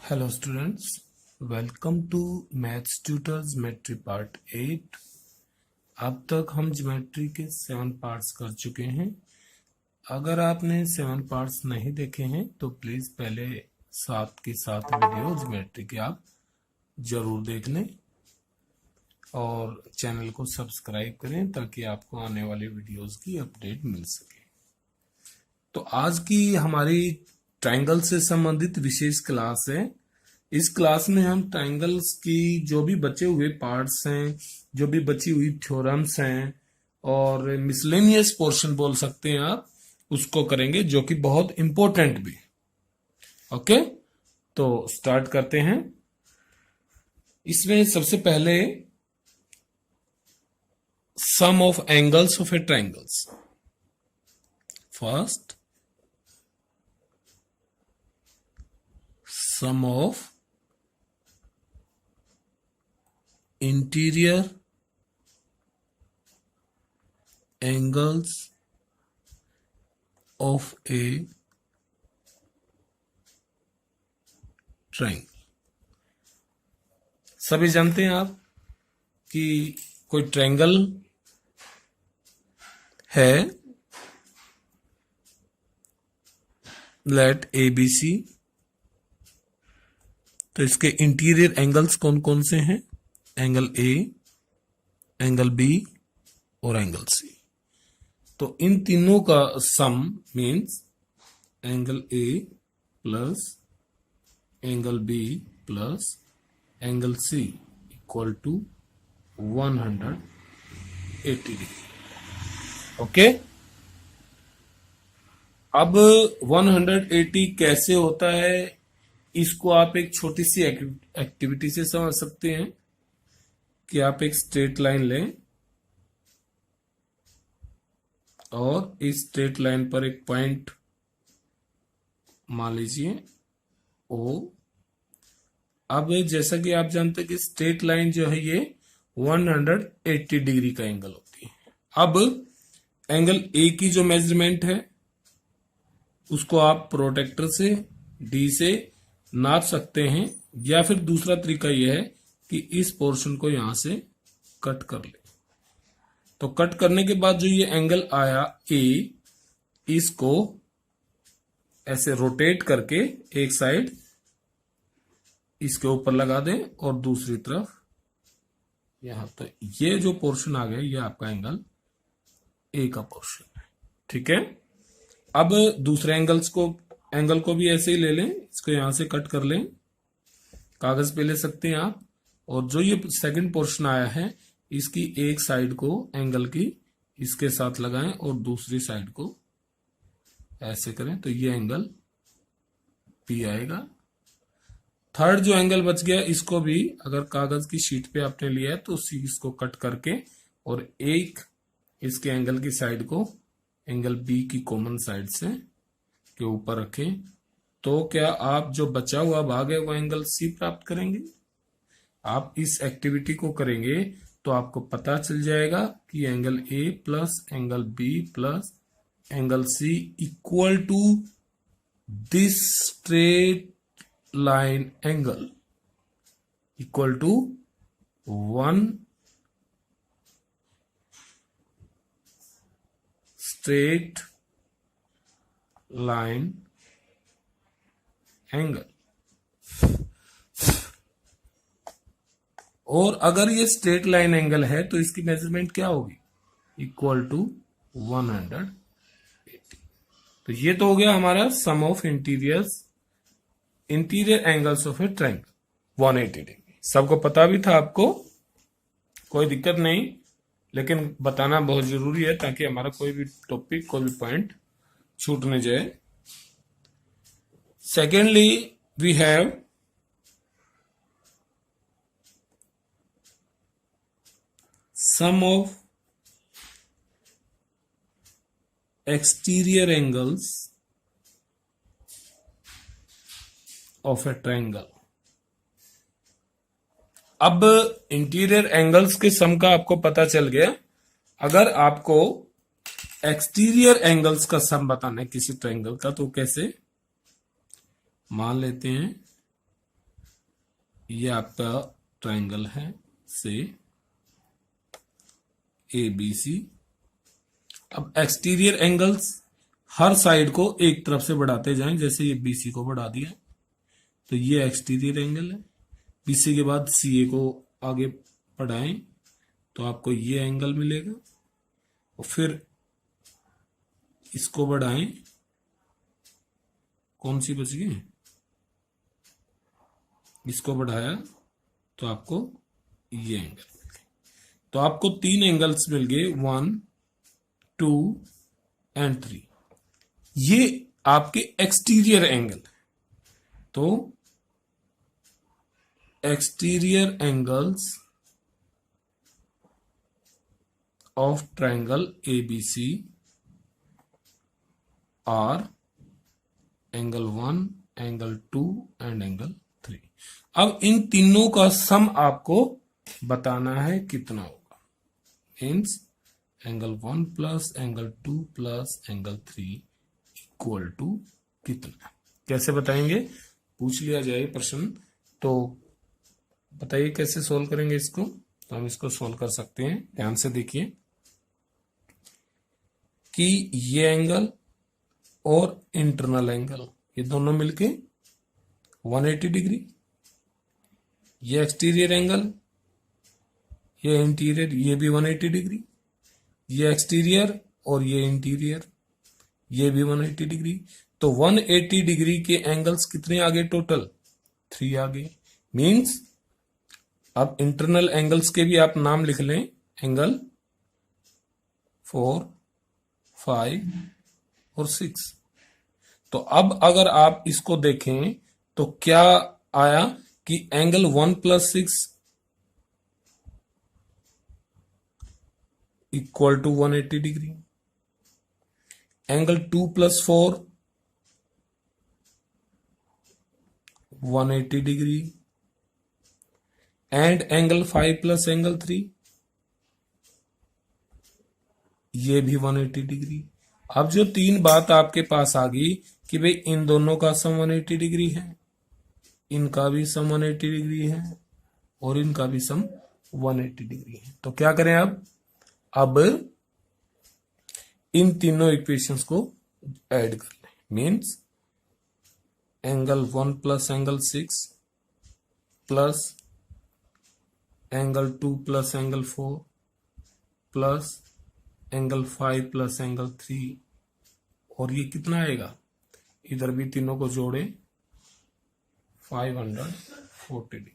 Hello students, welcome to maths tutors geometry part 8। अब तक हम ज्योमेट्री के 7 पार्ट्स कर चुके हैं। अगर आपने 7 पार्ट्स नहीं देखे हैं तो प्लीज पहले 7 के 7 वीडियो ज्योमेट्री के आप जरूर देख लें और चैनल को सब्सक्राइब करें ताकि आपको आने वाली वीडियोस की अपडेट मिल सके। तो आज की हमारी ट्रायंगल से संबंधित विशेष क्लास है। इस क्लास में हम ट्रायंगल्स की जो भी बचे हुए पार्ट्स हैं, जो भी बची हुई थ्योरम्स हैं और मिसलेनियस पोर्शन बोल सकते हैं आप, उसको करेंगे, जो कि बहुत इंपॉर्टेंट भी। ओके, तो स्टार्ट करते हैं। इसमें सबसे पहले sum of angles of a triangles. First, sum of interior angles of a triangle। सभी जानते हैं आप कि कोई ट्रायंगल है, लेट ABC, तो इसके इंटीरियर एंगल्स कौन कौन से हैं? एंगल A, एंगल B और एंगल C। तो इन तीनों का sum means angle A plus angle B plus angle C equal to 180 degree. Okay, अब 180 कैसे होता है, इसको आप एक छोटी सी एक्टिविटी से समझ सकते हैं कि आप एक स्ट्रेट लाइन लें और इस स्ट्रेट लाइन पर एक पॉइंट मान लीजिए O। अब जैसा कि आप जानते हैं कि स्ट्रेट लाइन जो है ये 180 डिग्री का एंगल होती है। अब एंगल A की जो मेजरमेंट है उसको आप प्रोटेक्टर से D से नाप सकते हैं, या फिर दूसरा तरीका यह है कि इस पोर्शन को यहां से कट कर ले। तो कट करने के बाद जो ये एंगल आया A, इसको ऐसे रोटेट करके एक साइड इसके ऊपर लगा दें और दूसरी तरफ यहां। तो ये जो पोर्शन आ गया ये आपका एंगल A का पोर्शन है। ठीक है, अब दूसरे एंगल को भी ऐसे ही ले लें, इसको यहां से कट कर लें, कागज पे ले सकते हैं आप। और जो ये सेकंड पोर्शन आया है इसकी एक साइड को एंगल की इसके साथ लगाएं और दूसरी साइड को ऐसे करें, तो ये एंगल P आएगा। थर्ड जो एंगल बच गया इसको भी अगर कागज की शीट पे आपने लिया है तो इसको कट करके और एक इसके एंगल की साइड को एंगल B की कॉमन साइड से के ऊपर रखें, तो क्या आप जो बचा हुआ भाग है वो एंगल C प्राप्त करेंगे। आप इस एक्टिविटी को करेंगे तो आपको पता चल जाएगा कि angle A plus angle B plus angle C equal to this straight line angle equal to 1 straight line angle. और अगर ये स्ट्रेट लाइन एंगल है तो इसकी मेजरमेंट क्या होगी? Equal to 180। तो ये तो हो गया हमारा sum of interior angles of a triangle 180 degree. सबको पता भी था आपको, कोई दिक्कत नहीं, लेकिन बताना बहुत जरूरी है ताकि हमारा कोई भी टॉपिक, कोई भी पॉइंट छूट न जाए। Secondly we have sum of exterior angles of a triangle। अब इंटीरियर एंगल्स के सम का आपको पता चल गया। अगर आपको एक्सटीरियर एंगल्स का सम बताना है किसी ट्रायंगल का, तो कैसे? मान लेते हैं ये आपका ट्रायंगल है से ABC। अब एक्सटीरियर एंगल्स हर साइड को एक तरफ से बढ़ाते जाएं, जैसे ये BC को बढ़ा दिया तो ये एक्सटीरियर एंगल है। BC के बाद CA को आगे बढ़ाएं तो आपको ये एंगल मिलेगा, और फिर इसको बढ़ाएं, कौन सी बच गई, इसको बढ़ाया तो आपको ये एंगल मिल गए। तो आपको 3 एंगल्स मिल गए, 1, 2 एंड 3। ये आपके एक्सटीरियर एंगल। तो exterior angles of triangle ABC R angle 1, angle 2 and angle 3। अब इन तीनों का सम आपको बताना है कितना होगा। Means angle 1 plus angle 2 plus angle 3 equal to कितना। कैसे बताएंगे, पूछ लिया जाए प्रश्न तो बताइए कैसे सोल्व करेंगे इसको। तो हम इसको सोल्व कर सकते हैं, ध्यान से देखिए कि ये एंगल और इंटरनल एंगल ये दोनों मिलके 180 डिग्री, ये एक्सटीरियर एंगल, ये इंटीरियर, ये भी 180 डिग्री, ये एक्सटीरियर और ये इंटीरियर, ये भी 180 डिग्री। तो 180 डिग्री के एंगल्स कितने आ गए टोटल, 3 आ गए। मीन्स अब इंटरनल एंगल्स के भी आप नाम लिख लें, एंगल 4, 5 और 6। तो अब अगर आप इसको देखें तो क्या आया कि angle 1 plus 6 equal to 180 degree, angle 2 plus 4 180 degree, and angle 5 plus angle 3 ये भी 180 डिग्री। अब जो 3 बात आपके पास आ गई कि भाई इन दोनों का सम 180 डिग्री है, इनका भी सम 180 डिग्री है और इनका भी सम 180 डिग्री है। तो क्या करें अब इन तीनों इक्वेशंस को ऐड कर लें। Means angle 1 plus angle 6 plus angle 2 plus angle 4 plus angle 5 plus angle 3, और ये कितना आएगा, इधर भी तीनों को जोड़े 540 डिग्री।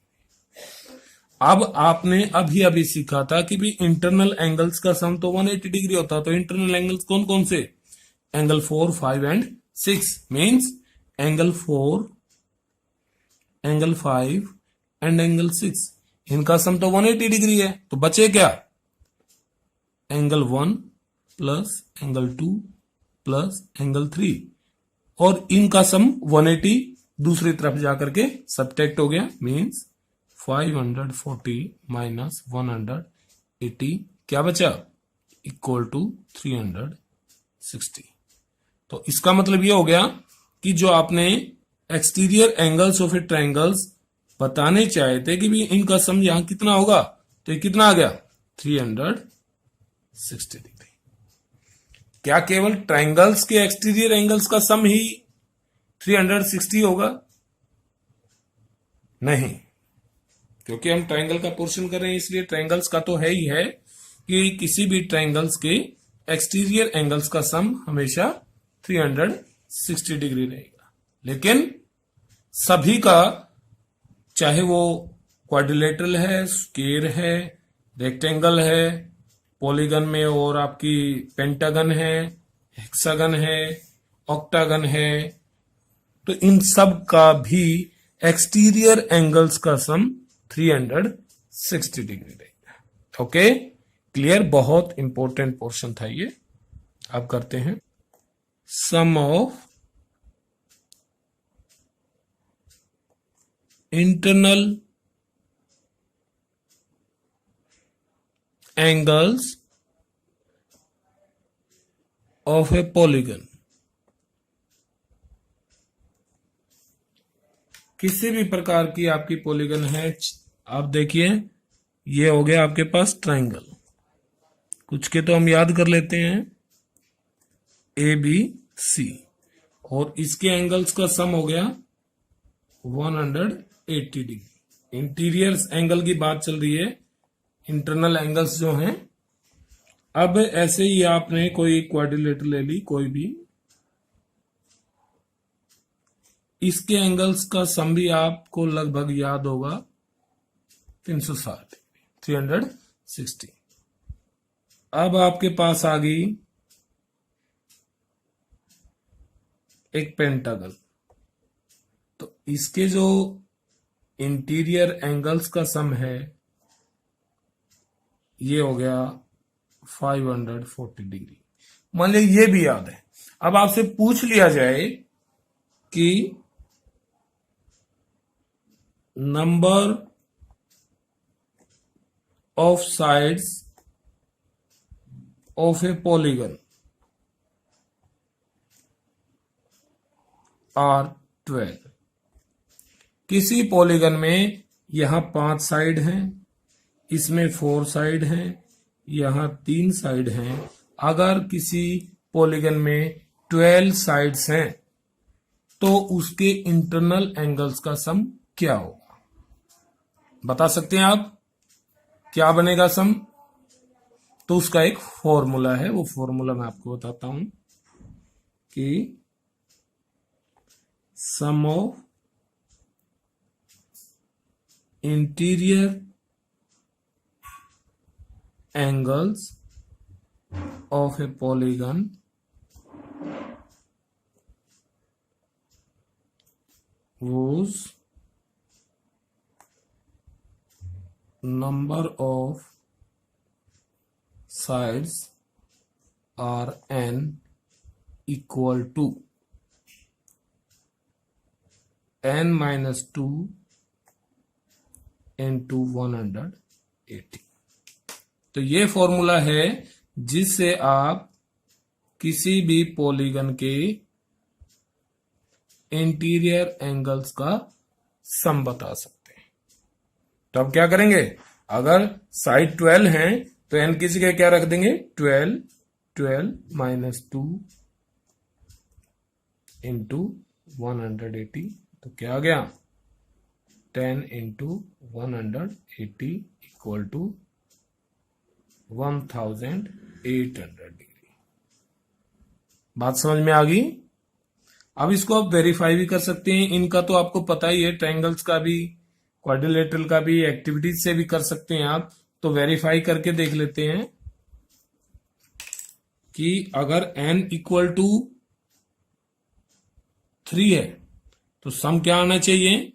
अब आपने अभी अभी सीखा था कि भी इंटरनल एंगल्स का सम तो 180 डिग्री होता है। तो इंटरनल एंगल्स कौन कौन से, angle 4, 5 and 6। Means angle 4, angle 5 and angle 6, इनका सम तो 180 डिग्री है। तो बचे क्या, angle 1 plus angle 2 plus angle 3, और इनका सम 180 दूसरी तरफ जाकर के सब्ट्रैक्ट हो गया। मीन्स 540 माइनस 180 क्या बचा, इक्वल टू 360। तो इसका मतलब ये हो गया कि जो आपने exterior angles of a triangles बताने चाहे थे कि भी इनका सम यहां कितना होगा, तो ये कितना आ गया 360 डिग्री। क्या केवल ट्रायंगल्स के एक्सटीरियर एंगल्स का सम ही 360 होगा, नहीं, क्योंकि हम ट्रायंगल का पोर्शन कर रहे हैं, इसलिए ट्रायंगल्स का तो है ही है कि किसी भी ट्रायंगल्स के एक्सटीरियर एंगल्स का सम हमेशा 360 डिग्री रहेगा। लेकिन सभी का, चाहे वो क्वाड्रिलेटरल है, स्क्वायर है, रेक्टेंगल है, पॉलीगन में और आपकी पेंटागन है, हेक्सागन है, ऑक्टागन है, तो इन सब का भी एक्सटीरियर एंगल्स का सम 360 डिग्री रहेगा। ओके, क्लियर, बहुत इंपॉर्टेंट पोर्शन था ये। अब करते हैं sum of internal angles of a polygon। किसी भी प्रकार की आपकी पॉलीगन है, आप देखिए ये हो गया आपके पास ट्राइंगल। कुछ के तो हम याद कर लेते हैं, ए बी सी, और इसके एंगल्स का सम हो गया 180 डिग्री। इंटीरियर एंगल की बात चल रही है, इंटरनल एंगल्स जो हैं। अब ऐसे ही आपने कोई क्वाड्रिलेटरल ले ली कोई भी, इसके एंगल्स का सम भी आपको लगभग याद होगा 360 360। अब आपके पास आ गई एक पेंटागन, तो इसके जो इंटीरियर एंगल्स का सम है ये हो गया 540 डिग्री। मान लीजिए ये भी याद है। अब आपसे पूछ लिया जाए कि number of sides of a polygon are 12। किसी पॉलीगन में यहां 5 साइड हैं, इसमें 4 साइड हैं, यहां 3 साइड हैं। अगर किसी पॉलीगन में 12 साइड्स हैं तो उसके इंटरनल एंगल्स का सम क्या होगा? बता सकते हैं आप क्या बनेगा सम? तो उसका एक फॉर्मूला है, वो फॉर्मूला मैं आपको बताता हूं कि sum of interior angles of a polygon whose number of sides are n equal to n minus 2 into 180। तो ये फॉर्मूला है जिससे आप किसी भी पॉलीगन के इंटीरियर एंगल्स का सम बता सकते हैं। तो अब क्या करेंगे, अगर साइड 12 हैं तो एन की जगह क्या रख देंगे, 12 माइनस 2 इंटू 180। तो क्या आ गया, 10 इंटू 180 इक्वल टू 1800 डिग्री। बात समझ में आ गई? अब इसको आप वेरीफाई भी कर सकते हैं। इनका तो आपको पता ही है, ट्रायंगल्स का भी क्वाड्रिलेटरल का भी एक्टिविटीज से भी कर सकते हैं आप। तो वेरीफाई करके देख लेते हैं कि अगर n इक्वल टू 3 है तो सम क्या आना चाहिए,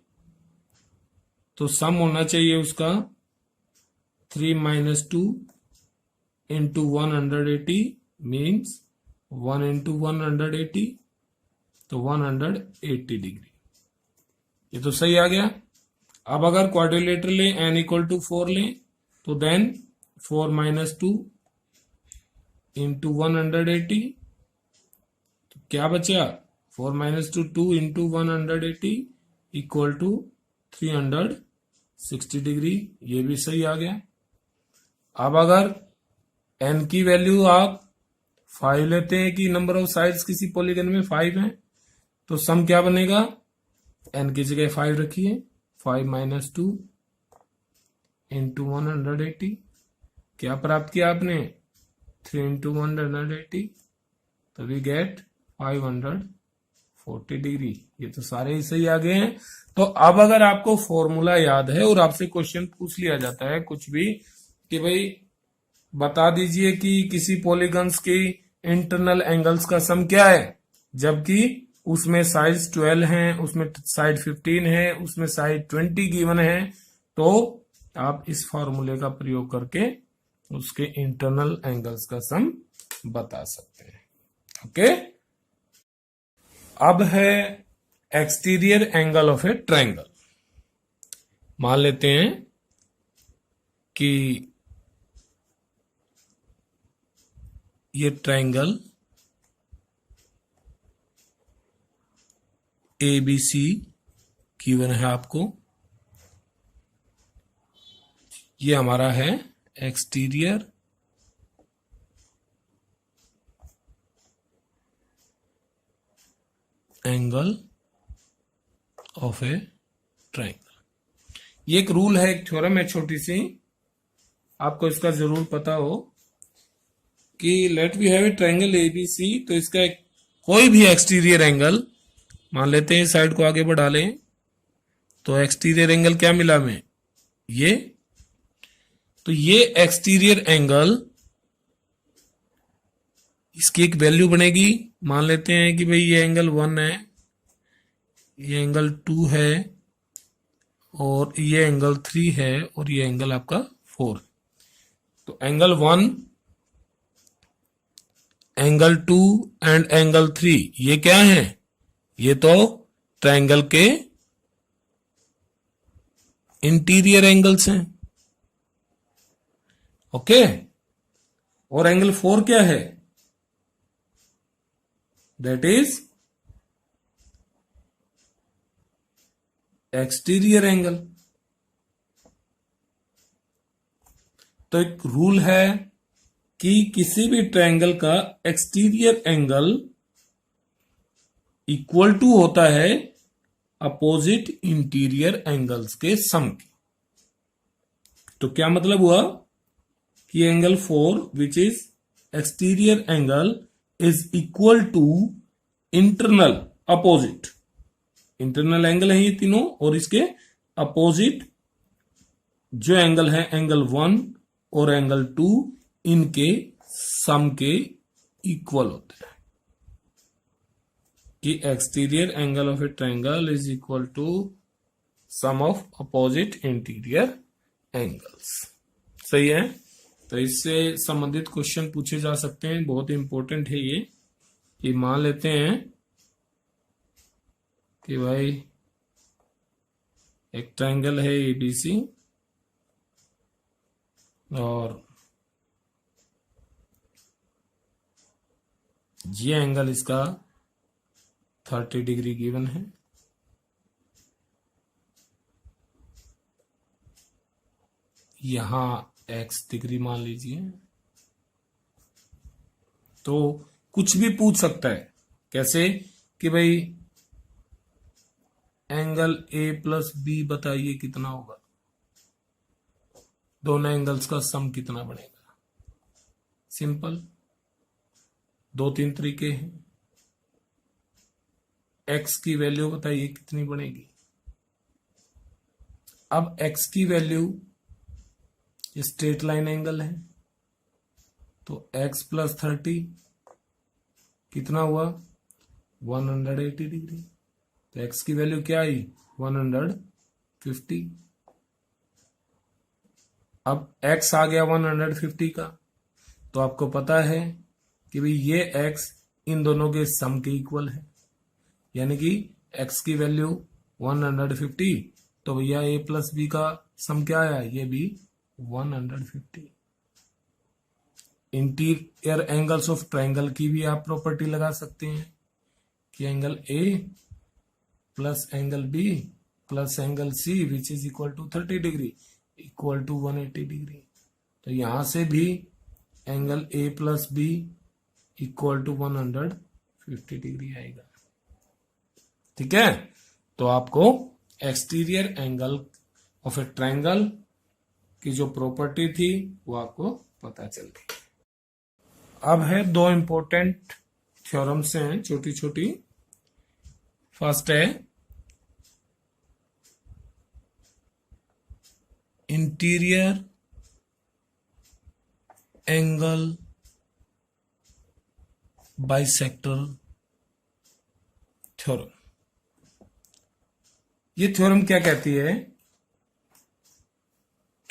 तो सम होना चाहिए उसका 3 माइनस 2 इंटू 180 मीन्स 1 इंटू 180, तो 180 डिग्री। ये तो सही आ गया। अब अगर क्वाड्रिलेटरल लें, n इक्वल टू 4 लें, तो देन 4 माइनस 2 इंटू 180, तो क्या बचा, 4 minus 2 into 180 equal to 360 degree. ये भी सही आ गया। अब अगर n की वैल्यू आप 5 लेते हैं कि नंबर ऑफ साइड्स किसी पॉलीगन में 5 है, तो सम क्या बनेगा, n की जगह 5 रखिए, 5 माइनस 2 इंटू 180, क्या प्राप्त किया आपने, 3 इंटू 180, तो वी गेट 540 डिग्री। ये तो सारे ही सही आ गए हैं। तो अब अगर आपको फॉर्मूला याद है और आपसे क्वेश्चन पूछ लिया जाता है कुछ भी कि भाई बता दीजिए कि किसी पॉलीगन्स की इंटरनल एंगल्स का सम क्या है, जबकि उसमें साइड 12 है, उसमें साइड 15 है, उसमें साइड 20 गिवन है, तो आप इस फॉर्मूले का प्रयोग करके उसके इंटरनल एंगल्स का सम बता सकते हैं। ओके। अब है exterior angle of a triangle. मान लेते हैं कि ये ट्रायंगल ABC गिवन है आपको। ये हमारा है exterior angle of a triangle. ये एक रूल है, एक थ्योरम है छोटी सी, आपको इसका जरूर पता हो कि let we have a triangle ABC, तो इसका कोई भी एक्सटीरियर एंगल मान लेते हैं, साइड को आगे बढ़ा लें, तो एक्सटीरियर एंगल क्या मिला हमें, ये। तो ये एक्सटीरियर एंगल, इसकी एक वैल्यू बनेगी। मान लेते हैं कि भाई ये एंगल 1 है, ये एंगल 2 है, और ये एंगल 3 है, और ये एंगल आपका 4। तो एंगल 1, एंगल 2 एंड एंगल 3 ये क्या है, ये तो ट्रायंगल के इंटीरियर एंगल्स हैं। ओके, और एंगल 4 क्या है, दैट इज एक्सटीरियर एंगल। तो एक रूल है कि किसी भी ट्रायंगल का एक्सटीरियर एंगल इक्वल टू होता है अपोजिट इंटीरियर एंगल्स के सम की। तो क्या मतलब हुआ कि angle 4 which is exterior angle is equal to internal opposite, internal angle है ये तीनों, और इसके अपोजिट जो एंगल है एंगल 1 और एंगल 2, इनके सम के इक्वल होते हैं। कि exterior angle of a triangle is equal to sum of opposite interior angles. सही है। तो इससे संबंधित क्वेश्चन पूछे जा सकते हैं, बहुत इंपॉर्टेंट है ये। कि मान लेते हैं कि भाई एक ट्रायंगल है एबीसी, और ये एंगल इसका 30 डिग्री गिवन है। यहां x डिग्री मान लीजिए। तो कुछ भी पूछ सकता है, कैसे कि भाई एंगल a प्लस बी बताइए कितना होगा, दोनों एंगल्स का सम कितना बनेगा। सिंपल, 2-3 तरीके हैं। x की वैल्यू बताइए कितनी बनेगी। अब x की वैल्यू, स्ट्रेट लाइन एंगल है, तो x प्लस 30 कितना हुआ, 180 डिग्री। तो x की वैल्यू क्या आई, 150। अब x आ गया 150 का, तो आपको पता है कि भाई ये x इन दोनों के सम के इक्वल है, यानी कि x की वैल्यू 150, तो भैया a प्लस बी का सम क्या आया, ये भी 150। इंटीरियर एंगल्स ऑफ ट्रायंगल की भी आप प्रॉपर्टी लगा सकते हैं कि angle A plus angle B plus angle C which is equal to 30 degree equal to 180 degree. तो यहां से भी angle A plus B equal to 150 degree आएगा। ठीक है। तो आपको exterior angle of a triangle की जो प्रॉपर्टी थी वो आपको पता चल गई। अब है 2 इंपॉर्टेंट थ्योरम्स हैं छोटी छोटी। फर्स्ट है इंटीरियर एंगल बाइसेक्टर थ्योरम। ये थ्योरम क्या कहती है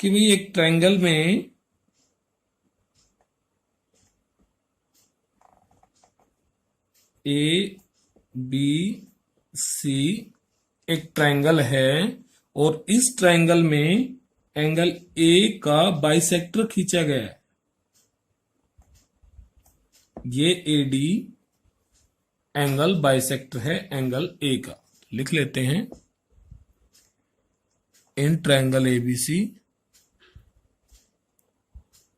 कि भाई एक ट्रायंगल में ए बी सी एक ट्रायंगल है, और इस ट्रायंगल में एंगल ए का बाइसेक्टर खींचा गया है। ये एडी एंगल बाइसेक्टर है एंगल ए का। लिख लेते हैं in triangle ABC,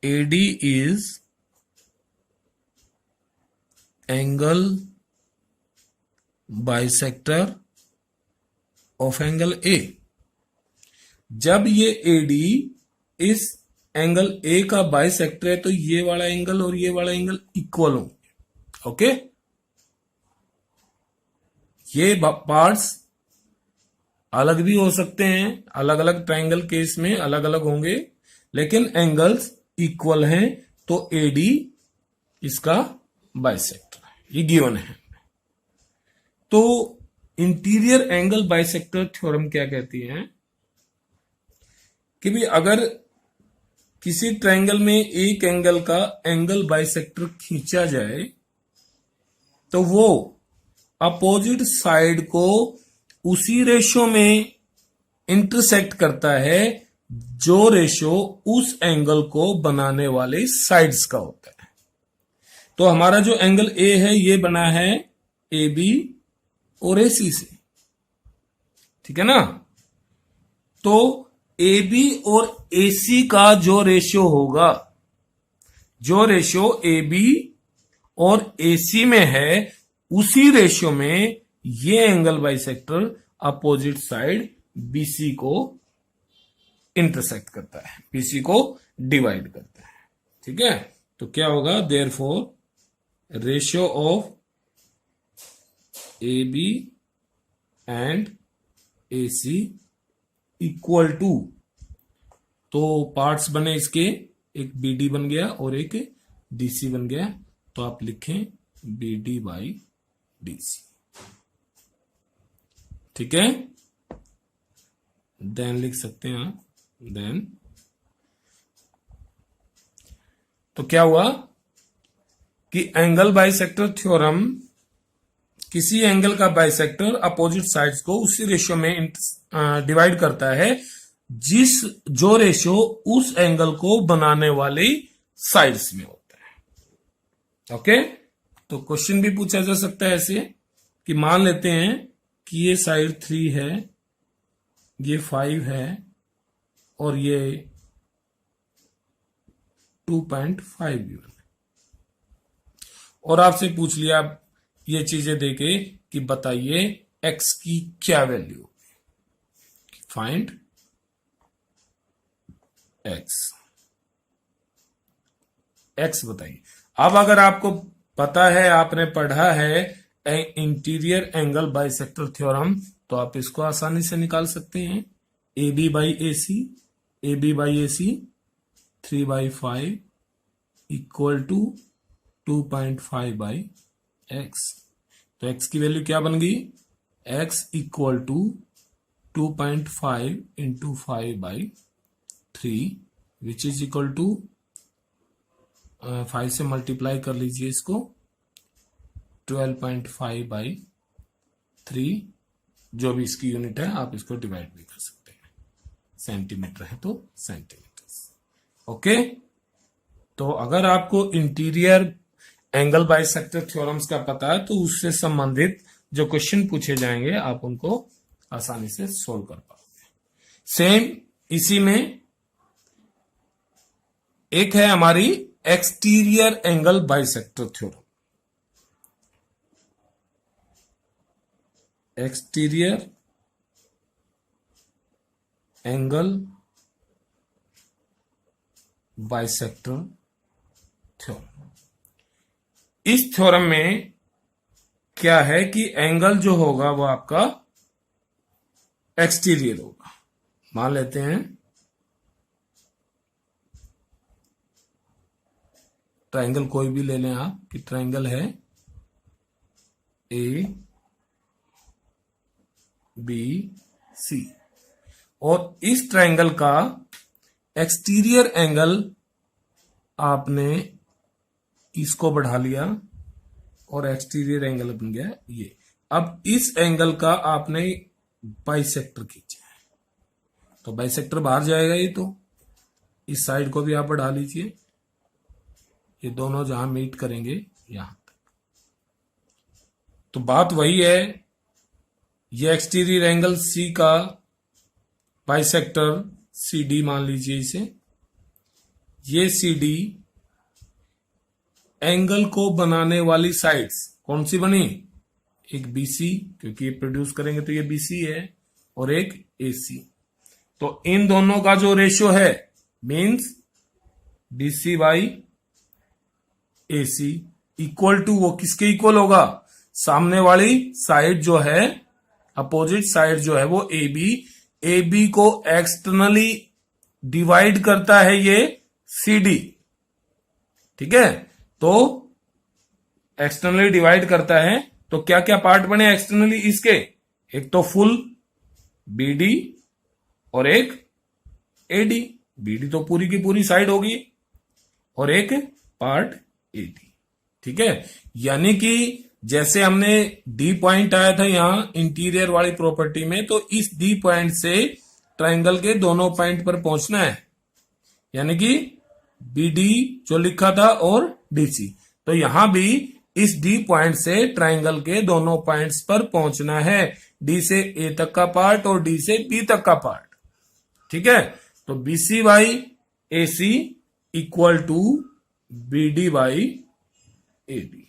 AD is angle bisector of angle A। जब ये AD इस एंगल A का बाइसेक्टर है तो ये वाला एंगल और ये वाला एंगल इक्वल होंगे। ओके, ये पार्ट्स अलग भी हो सकते हैं, अलग अलग ट्रायंगल केस में अलग अलग होंगे, लेकिन एंगल्स इक्वल हैं, तो AD इसका बाइसेक्टर है, ये गिवन है। तो इंटीरियर एंगल बाइसेक्टर थ्योरम क्या कहती है कि भी अगर किसी ट्रायंगल में एक एंगल का एंगल बाइसेक्टर खींचा जाए तो वो अपोजिट साइड को उसी रेशो में इंटरसेक्ट करता है जो रेशो उस एंगल को बनाने वाले साइड्स का होता है। तो हमारा जो एंगल ए है ये बना है ए बी और ए सी से, ठीक है ना। तो ए बी और ए सी का जो रेशियो होगा, जो रेशियो ए बी और ए सी में है, उसी रेशियो में ये angle bisector opposite side BC को इंटरसेक्ट करता है, बीसी को डिवाइड करता है, ठीक है। तो क्या होगा, therefore ratio of A B and A C equal to, तो पार्ट्स बने इसके, एक बी डी बन गया और एक डी सी बन गया, तो आप लिखें B D by D C, ठीक है। देन लिख सकते हैं आप, देन तो क्या हुआ कि एंगल बाइसेक्टर थ्योरम किसी एंगल का बाइसेक्टर अपोजिट साइड्स को उसी रेशियो में डिवाइड करता है जो रेशियो उस एंगल को बनाने वाले साइड्स में होता है। ओके, तो क्वेश्चन भी पूछा जा सकता है ऐसे कि मान लेते हैं कि ये साइड 3 है, ये 5 है और ये 2.5 गिवन है, और आपसे पूछ लिया ये चीजें देके कि बताइए x की क्या वैल्यू, फाइंड x बताइए। अब अगर आपको पता है, आपने पढ़ा है इंटीरियर एंगल बाइसेक्टर थ्योरम, तो आप इसको आसानी से निकाल सकते हैं। A B by A C, A B by A C 3/5 equal to 2.5 by x। तो x की वैल्यू क्या बन गई, x equal to 2.5 into 5/3 which is equal to 5 से मल्टीप्लाई कर लीजिए इसको, 12.5/3, जो भी इसकी यूनिट है आप इसको डिवाइड भी कर सकते हैं, सेंटीमीटर है तो सेंटीमीटर। ओके, तो अगर आपको इंटीरियर एंगल बाइसेक्टर थ्योरम्स का पता है तो उससे संबंधित जो क्वेश्चन पूछे जाएंगे आप उनको आसानी से सोल्व कर पाओगे। सेम इसी में एक है हमारी exterior angle bisector theorem. Exterior angle bisector theorem. इस थ्योरम में क्या है कि एंगल जो होगा वो आपका एक्सटीरियर होगा। मान लेते हैं ट्रायंगल कोई भी ले लें आप, कि ट्रायंगल है ए बी सी, और इस ट्रायंगल का एक्सटीरियर एंगल आपने इसको बढ़ा लिया और एक्सटीरियर एंगल बन गया ये। अब इस एंगल का आपने बाइसेक्टर खींचा है, तो बाइसेक्टर बाहर जाएगा ये, तो इस साइड को भी आप बढ़ा लीजिए, ये दोनों जहां मीट करेंगे यहां तक। तो बात वही है, ये एक्सटीरियर एंगल सी का बाइसेक्टर CD मान लीजिए इसे। ये CD एंगल को बनाने वाली साइड्स कौन सी बनी? एक BC, क्योंकि ये प्रोड्यूस करेंगे तो ये BC है, और एक AC। तो इन दोनों का जो रेशियो है means DC by AC equal to, वो किसके इक्वल होगा? सामने वाली साइड जो है, अपोजिट साइड जो है वो AB को एक्सटर्नली डिवाइड करता है ये CD, ठीक है। तो एक्सटर्नली डिवाइड करता है, तो क्या क्या पार्ट बने एक्सटर्नली इसके? एक तो फुल BD और एक AD। BD तो पूरी की पूरी साइड होगी, और एक पार्ट AD, ठीक है। यानी कि जैसे हमने D पॉइंट आया था यहां इंटीरियर वाली प्रॉपर्टी में, तो इस D पॉइंट से ट्रायंगल के दोनों पॉइंट पर पहुंचना है, यानी कि BD जो लिखा था और DC। तो यहां भी इस D पॉइंट से ट्रायंगल के दोनों पॉइंट्स पर पहुंचना है, D से A तक का पार्ट और D से B तक का पार्ट, ठीक है। तो BC by AC equal to BD by AD।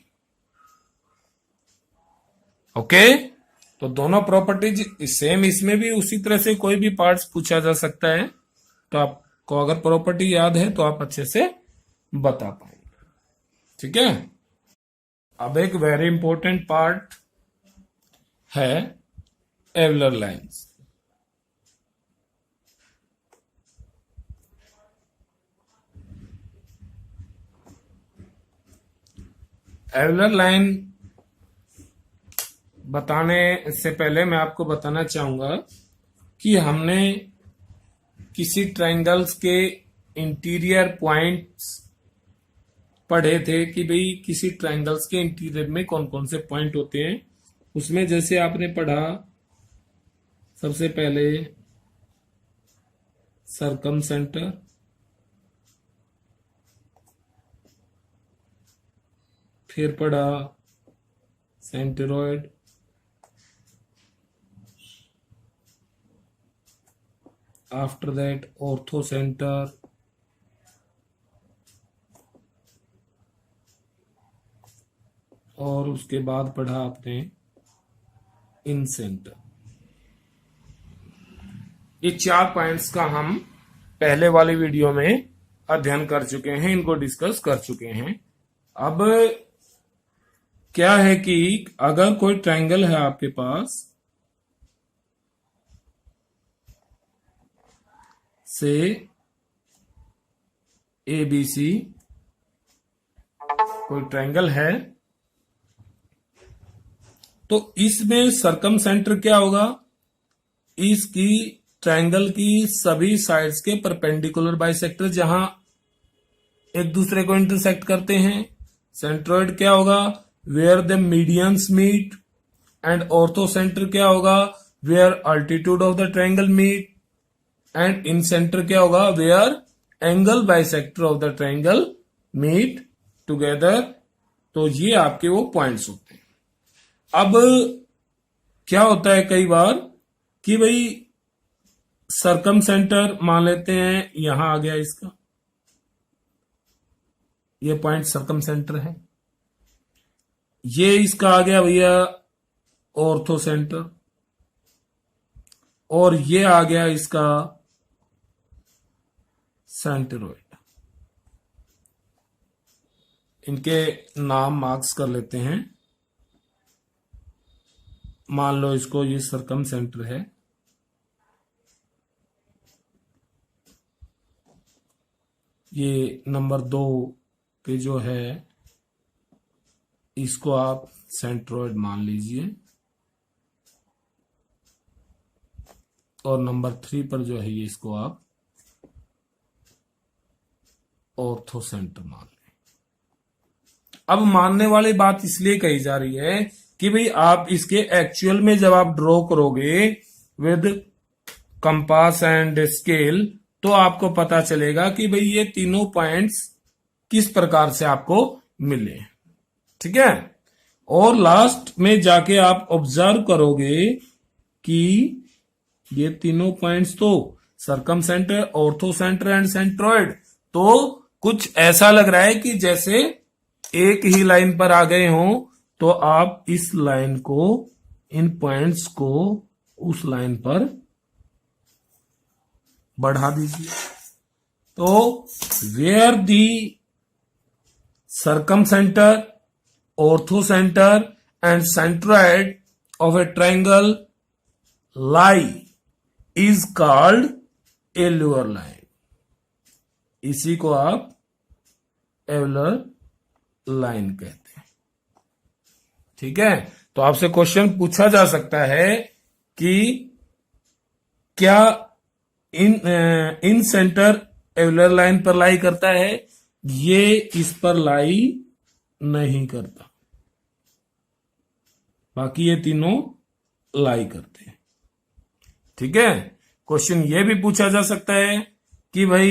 Okay, तो दोनों प्रॉपर्टीज सेम, इसमें भी उसी तरह से कोई भी पार्ट्स पूछा जा सकता है, तो आपको अगर प्रॉपर्टी याद है तो आप अच्छे से बता पाएंगे, ठीक है। अब एक वेरी इंपॉर्टेंट पार्ट है एवलर लाइंस। एवलर लाइन बताने से पहले मैं आपको बताना चाहूंगा कि हमने किसी ट्रायंगल्स के इंटीरियर पॉइंट्स पढ़े थे कि भाई किसी ट्रायंगल्स के इंटीरियर में कौन कौन से पॉइंट होते हैं। उसमें जैसे आपने पढ़ा सबसे पहले सरकम सेंटर, फिर पढ़ा centroid, after that ortho centre, और उसके बाद पढ़ा आपने इन सेंटर। ये 4 पॉइंट्स का हम पहले वाली वीडियो में अध्ययन कर चुके हैं, इनको डिस्कस कर चुके हैं। अब क्या है कि अगर कोई ट्रायंगल है आपके पास, से ABC कोई ट्रायंगल है, तो इसमें सरकम सेंटर क्या होगा? इसकी ट्रायंगल की सभी साइड्स के परपेंडिकुलर बाइसेक्टर जहां एक दूसरे को इंटरसेक्ट करते हैं। सेंट्रोइड क्या होगा? Where the medians meet. And orthocentre क्या होगा? Where altitude of the triangle meet. And incentre क्या होगा? Where angle bisector of the triangle meet together. तो ये आपके वो पॉइंट्स होते हैं। अब क्या होता है कई बार कि भाई सरकम सेंटर मान लेते हैं, यहां आ गया इसका, ये पॉइंट सरकम सेंटर है। ये इसका आ गया भैया ऑर्थो सेंटर, और ये आ गया इसका सेंटरोइड। इनके नाम मार्क्स कर लेते हैं। मान लो इसको ये सरकम सेंटर है, ये नंबर 2 पे जो है इसको आप सेंट्रोइड मान लीजिए, और नंबर 3 पर जो है ये इसको आप ऑर्थो सेंटर मान लें। अब मानने वाली बात इसलिए कही जा रही है कि भाई आप इसके एक्चुअल में जब आप ड्रॉ करोगे विद कंपास एंड स्केल, तो आपको पता चलेगा कि भाई ये तीनों पॉइंट्स किस प्रकार से आपको मिले, ठीक है। और लास्ट में जाके आप ऑब्जर्व करोगे कि ये तीनों पॉइंट्स तो circumcentre, orthocentre and centroid, तो कुछ ऐसा लग रहा है कि जैसे एक ही लाइन पर आ गए हों। तो आप इस लाइन को, इन पॉइंट्स को उस लाइन पर बढ़ा दीजिए। तो where the circumcentre, orthocentre and centroid of a triangle lie is called Euler line. इसी को आप एल्यूअर लाइन कहते हैं। ठीक है, तो आपसे क्वेश्चन पूछा जा सकता है कि क्या इन सेंटर एल्यूअर लाइन पर लाई करता है? ये इस पर लाई नहीं करता, बाकी ये तीनों लाई करते हैं। ठीक है, क्वेश्चन ये भी पूछा जा सकता है कि भाई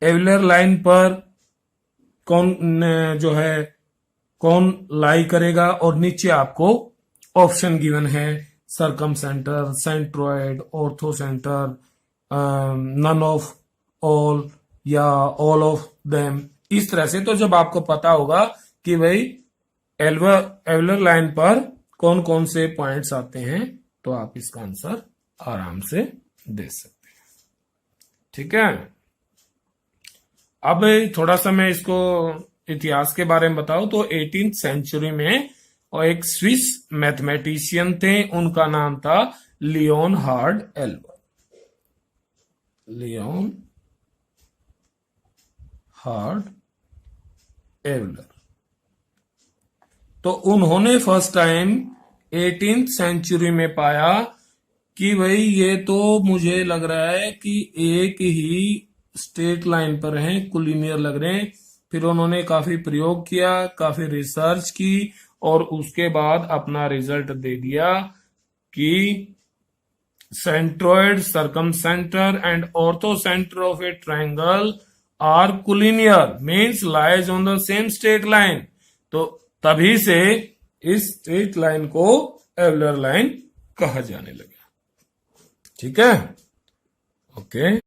एल्यूअर लाइन पर कौन जो है कौन लाई करेगा, और नीचे आपको ऑप्शन गिवन है circumcentre, centroid, orthocentre, none of all या ऑल ऑफ देम, इस तरह से। तो जब आपको पता होगा कि भाई एल्यूअर लाइन पर कौन कौन से पॉइंट्स आते हैं, तो आप इसका आंसर आराम से दे सकते हैं। ठीक है, अब थोड़ा सा मैं इसको इतिहास के बारे में बताऊं तो 18th सेंचुरी में और एक स्विस मैथमेटिशियन थे, उनका नाम था लियोनहार्ड एल्बर। लियोनहार्ड एल्बर। तो उन्होंने फर्स्ट टाइम 18th सेंचुरी में पाया कि भाई ये तो मुझे लग रहा है कि एक ही स्ट्रेट लाइन पर हैं, कोलिनियर लग रहे हैं। फिर उन्होंने काफी प्रयोग किया, काफी रिसर्च की, और उसके बाद अपना रिजल्ट दे दिया कि centroid, circumcentre and orthocentre of a triangle are collinear, means lies on the same straight line. तो तभी से इस स्ट्रेट लाइन को एल्यूअर लाइन कहा जाने लगा। ठीक है, ओके।